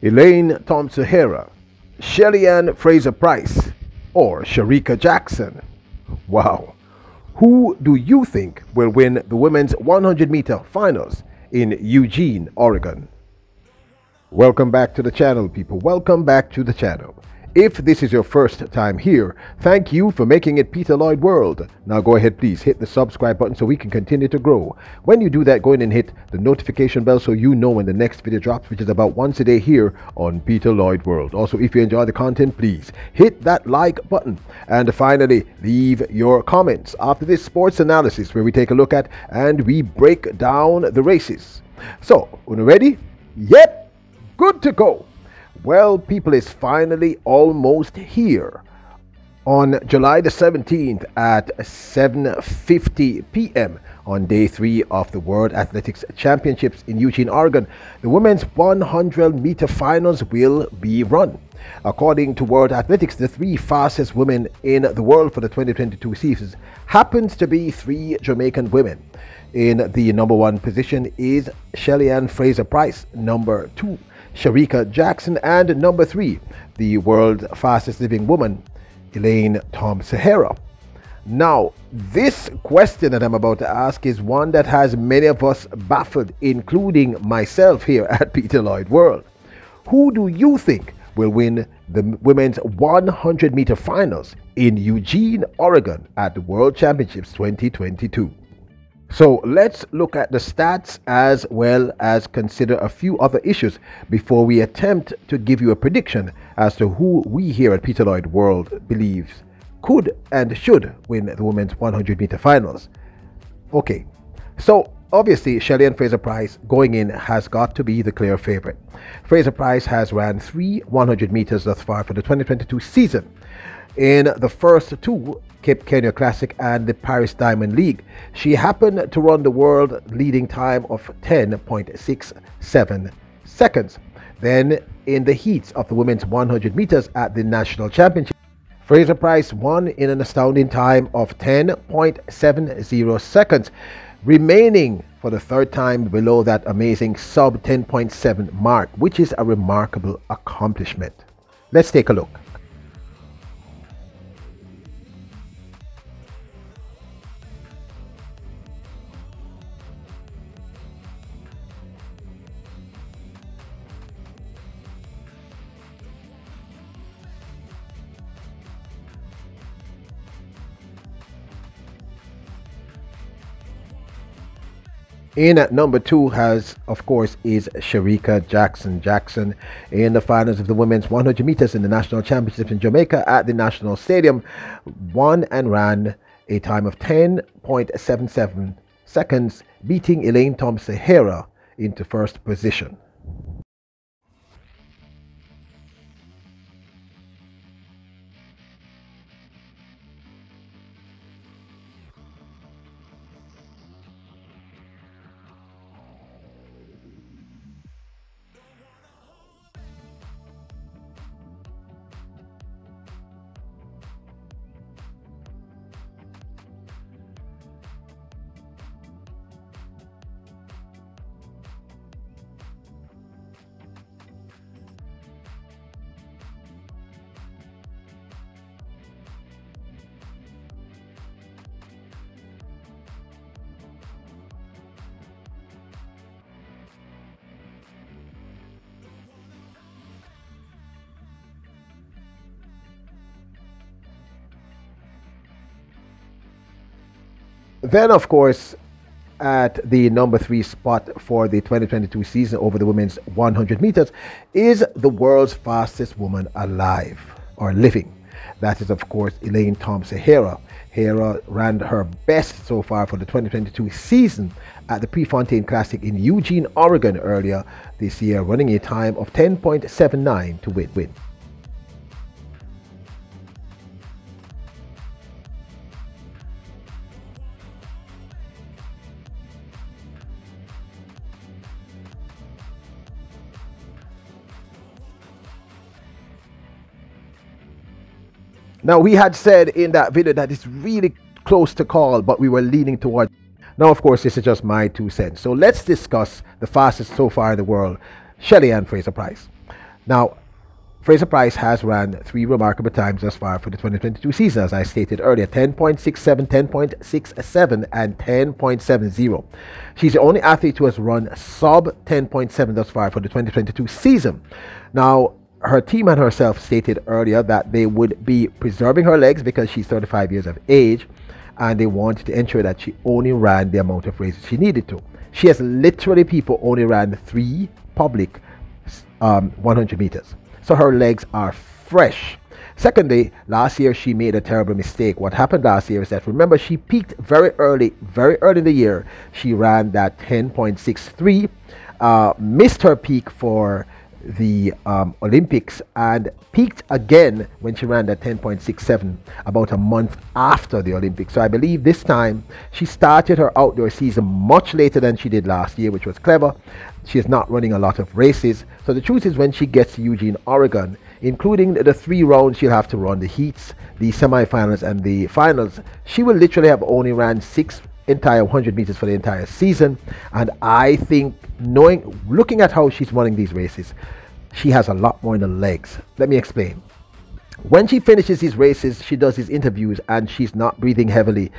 Elaine Thompson, HERAH, Shelly and Fraser Pryce, or Shericka Jackson? Wow. Who do you think will win the women's 100-meter finals in Eugene, Oregon? Welcome back to the channel, people. Welcome back to the channel. If this is your first time here, thank you for making it Peter Lloyd World. Now go ahead, please hit the subscribe button so we can continue to grow. When you do that, go ahead and hit the notification bell so you know when the next video drops, which is about once a day here on Peter Lloyd World. Also, if you enjoy the content, please hit that like button. And finally, leave your comments after this sports analysis where we take a look at and we break down the races. So, are you ready? Yep, good to go. Well, people, is finally almost here. On July the 17th at 7:50 p.m. on day 3 of the World Athletics Championships in Eugene, Oregon, the women's 100-meter finals will be run. According to World Athletics, the 3 fastest women in the world for the 2022 season happens to be 3 Jamaican women. In the number 1 position is Shelly and Fraser Pryce, number 2 Shericka Jackson, and number 3 the world's fastest living woman, Elaine Thompson, HERAH. Now, this question that I'm about to ask is one that has many of us baffled, including myself here at Peter Lloyd World. Who do you think will win the women's 100-meter finals in Eugene, Oregon at the World Championships 2022? So let's look at the stats as well as consider a few other issues before we attempt to give you a prediction as to who we here at Peter Lloyd World believes could and should win the women's 100-meter finals. Okay, so obviously Shelly and Fraser Pryce going in has got to be the clear favorite. Fraser Pryce has ran 3 100 meters thus far for the 2022 season. In the first 2, Cape Kenya Classic and the Paris Diamond League, she happened to run the world leading time of 10.67 seconds. Then in the heats of the women's 100 meters at the national championship, Fraser Pryce won in an astounding time of 10.70 seconds, remaining for the 3rd time below that amazing sub 10.7 mark, which is a remarkable accomplishment. Let's take a look. In at number 2 is Shericka Jackson. Jackson in the finals of the women's 100 meters in the national championship in Jamaica at the National Stadium won and ran a time of 10.77 seconds, beating Elaine Thompson, HERAH, into 1st position. Then, of course, at the number 3 spot for the 2022 season over the women's 100 meters is the world's fastest woman alive or living. That is, of course, Elaine Thompson, HERAH. HERAH ran her best so far for the 2022 season at the Prefontaine Classic in Eugene, Oregon earlier this year, running a time of 10.79 to win. Now, we had said in that video that it's really close to call, but we were leaning toward. Now, of course, this is just my 2 cents. So let's discuss the fastest so far in the world, Shelly and Fraser Pryce. Now, Fraser Pryce has ran 3 remarkable times thus far for the 2022 season, as I stated earlier: 10.67, 10.67, and 10.70. She's the only athlete who has run sub 10.7 thus far for the 2022 season. Now, her team and herself stated earlier that they would be preserving her legs because she's 35 years of age, and they wanted to ensure that she only ran the amount of races she needed to. She has literally people only ran 3 public 100 meters. So her legs are fresh. Secondly, last year she made a terrible mistake. What happened last year is that, remember, she peaked very early in the year. She ran that 10.63, missed her peak for the Olympics, and peaked again when she ran that 10.67 about a month after the Olympics. So I believe this time she started her outdoor season much later than she did last year, which was clever. She is not running a lot of races. So the truth is, when she gets to Eugene, Oregon, including the 3 rounds she'll have to run, the heats, the semifinals, and the finals, she will literally have only ran 6 entire 100 meters for the entire season. And I think, looking at how she's running these races, she has a lot more in the legs. Let me explain. When she finishes these races, she does these interviews and she's not breathing heavily.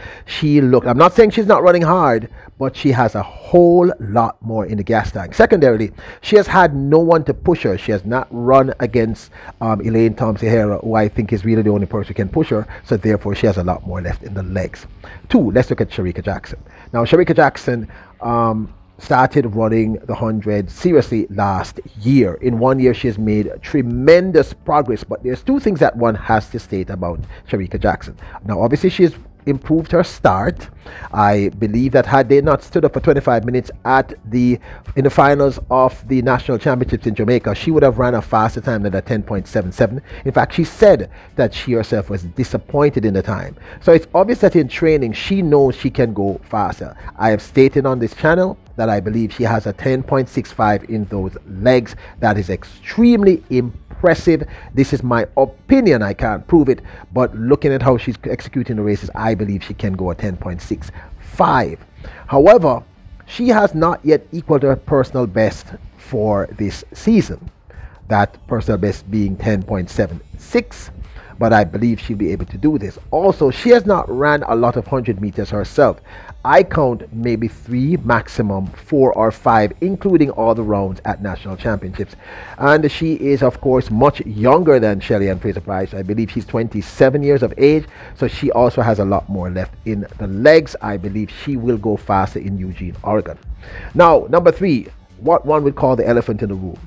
I'm not saying she's not running hard, but she has a whole lot more in the gas tank. Secondarily, she has had no one to push her. She has not run against Elaine Thompson, HERAH, who I think is really the only person who can push her. So therefore, she has a lot more left in the legs. 2, let's look at Shericka Jackson. Now, Shericka Jackson started running the 100 seriously last year. In 1 year, she has made tremendous progress, but there's 2 things that one has to state about Shericka Jackson. Now, obviously, she has improved her start. I believe that had they not stood up for 25 minutes in the finals of the national championships in Jamaica, she would have ran a faster time than a 10.77. In fact, she said that she herself was disappointed in the time. So it's obvious that in training, she knows she can go faster. I have stated on this channel that I believe she has a 10.65 in those legs. That is extremely impressive. This is my opinion. I can't prove it, but looking at how she's executing the races, I believe she can go a 10.65. However, she has not yet equaled her personal best for this season. That personal best being 10.76. But I believe she'll be able to do this. Also, she has not ran a lot of 100 meters herself. I count maybe 3, maximum 4 or 5, including all the rounds at national championships. And she is, of course, much younger than Shelly and Fraser Pryce. I believe she's 27 years of age, so she also has a lot more left in the legs. I believe she will go faster in Eugene, Oregon. Now, number 3, what one would call the elephant in the room.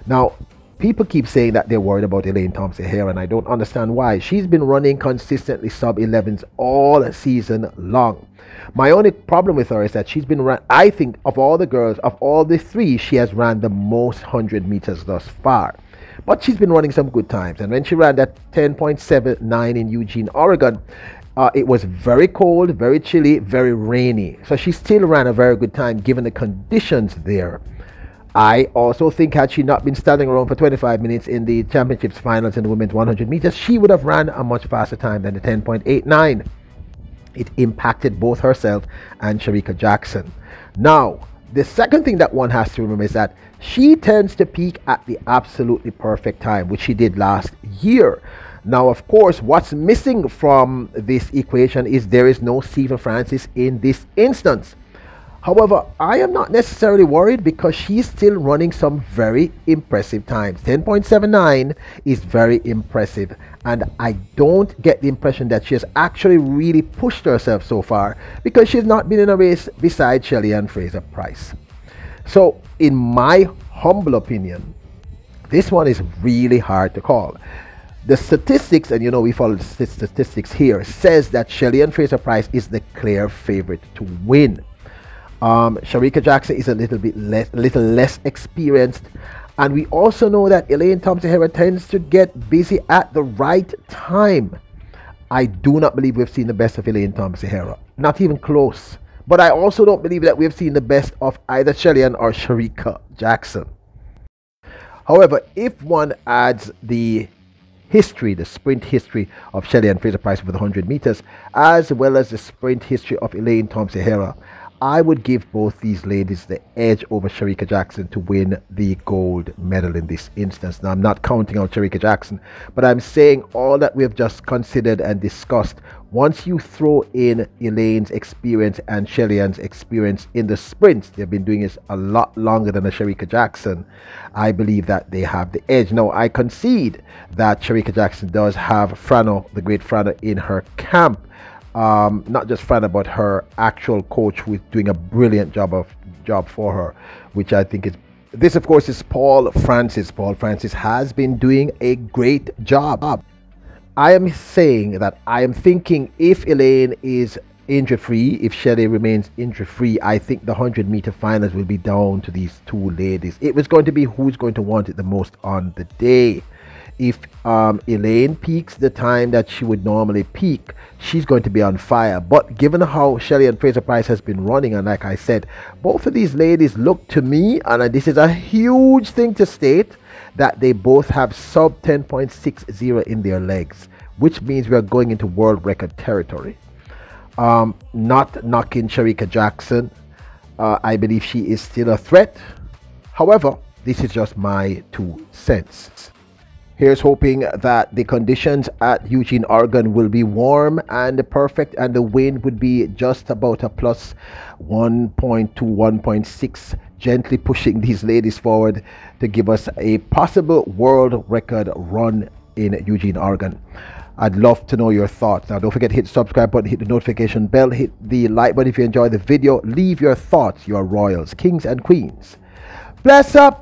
Now, people keep saying that they're worried about Elaine Thompson here, and I don't understand why. She's been running consistently sub-11s all season long. My only problem with her is that she's been I think of all the girls, of all the 3, she has ran the most 100 meters thus far. But she's been running some good times. And when she ran that 10.79 in Eugene, Oregon, it was very cold, very chilly, very rainy. So she still ran a very good time given the conditions there. I also think had she not been standing around for 25 minutes in the championships finals in the women's 100 meters, she would have ran a much faster time than the 10.89. It impacted both herself and Shericka Jackson. Now, the second thing that one has to remember is that she tends to peak at the absolutely perfect time, which she did last year. Now, of course, what's missing from this equation is there is no Stephen Francis in this instance. However, I am not necessarily worried because she's still running some very impressive times. 10.79 is very impressive, and I don't get the impression that she has actually really pushed herself so far because she's not been in a race beside Shelly and Fraser Pryce. So, in my humble opinion, this one is really hard to call. The statistics, and you know we follow the statistics here, says that Shelly and Fraser Pryce is the clear favorite to win. Shericka Jackson is a little less experienced, and we also know that Elaine Thompson HERAH tends to get busy at the right time. I do not believe we've seen the best of Elaine Thompson HERAH, not even close. But I also don't believe that we've seen the best of either Shelly or Shericka Jackson. However, if one adds the sprint history of Shelly and Fraser Pryce for the 100 meters, as well as the sprint history of Elaine Thompson HERAH, I would give both these ladies the edge over Shericka Jackson to win the gold medal in this instance. Now, I'm not counting out Shericka Jackson, but I'm saying all that we have just considered and discussed. Once you throw in Elaine's experience and Shelly Ann's experience in the sprints, they've been doing this a lot longer than a Shericka Jackson. I believe that they have the edge. Now, I concede that Shericka Jackson does have Frano, the great Frano, in her camp. Not just Frano, but her actual coach, who is doing a brilliant job for her, which I think is. This, of course, is Paul Francis. Paul Francis has been doing a great job. I am saying that I am thinking if Elaine is injury-free, if Shelly remains injury-free, I think the 100-meter finals will be down to these two ladies. It was going to be who's going to want it the most on the day. If Elaine peaks the time that she would normally peak, she's going to be on fire. But given how Shelly and Fraser Pryce has been running, and like I said, both of these ladies look to me, and this is a huge thing to state, that they both have sub 10.60 in their legs, which means we are going into world record territory. Not knocking Shericka Jackson. I believe she is still a threat. However, this is just my 2 cents. Here's hoping that the conditions at Eugene, Oregon will be warm and perfect, and the wind would be just about a plus 1.2, 1.6, gently pushing these ladies forward to give us a possible world record run in Eugene, Oregon. I'd love to know your thoughts. Now, don't forget to hit the subscribe button, hit the notification bell, hit the like button if you enjoyed the video. Leave your thoughts, your royals, kings and queens. Bless up!